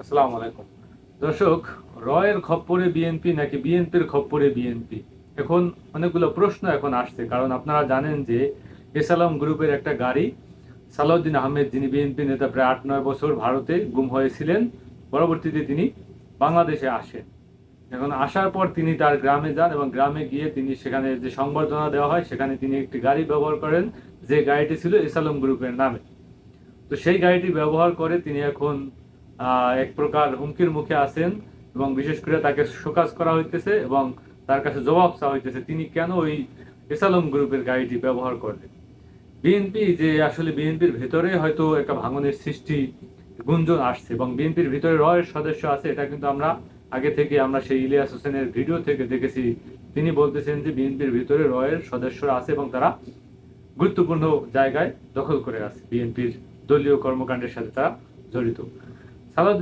আসসালামু আলাইকুম দর্শক, রয়ের খপ্পরে বিএনপি নাকি বিএনপির খপ্পরে বিএনপি? এখন অনেকগুলো প্রশ্ন এখন আসছে, কারণ আপনারা জানেন যে এসালাম গ্রুপের একটা গাড়ি সালাউদ্দিন আহমেদ, যিনি বিএনপি নেতা, প্রায় ৮-৯ বছর ভারতে গুম হয়েছিলেন। পরবর্তীতে তিনি বাংলাদেশে আসেন। এখন আসার পর তিনি তার গ্রামে যান এবং গ্রামে গিয়ে তিনি সেখানে যে সংবর্ধনা দেওয়া হয় সেখানে তিনি একটি গাড়ি ব্যবহার করেন, যে গাড়িটি ছিল এসালাম গ্রুপের নামে। তো সেই গাড়িটি ব্যবহার করে তিনি এখন এক প্রকার হুমকির মুখে আছেন, এবং বিশেষ করে তাকে শোকজ করা হইতেছে এবং তার কাছে জবাব চাওয়া হইতেছে তিনি কেন ওই এসালম গ্রুপের গাড়িটি ব্যবহার করলেন। বিএনপি যে আসলে বিএনপির ভেতরে হয়তো একটা ভাঙনের সৃষ্টি গুঞ্জন আসছে, এবং বিএনপির ভিতরে রয়ের সদস্য আছে, এটা কিন্তু আমরা আগে থেকে আমরা সেই ইলিয়াস হোসেনের ভিডিও থেকে দেখেছি। তিনি বলতেছেন যে বিএনপির ভিতরে রয়ের সদস্যরা আছে এবং তারা গুরুত্বপূর্ণ জায়গায় দখল করে আছে, বিএনপির দলীয় কর্মকাণ্ডের সাথে তারা জড়িত। সালাউদ্দিন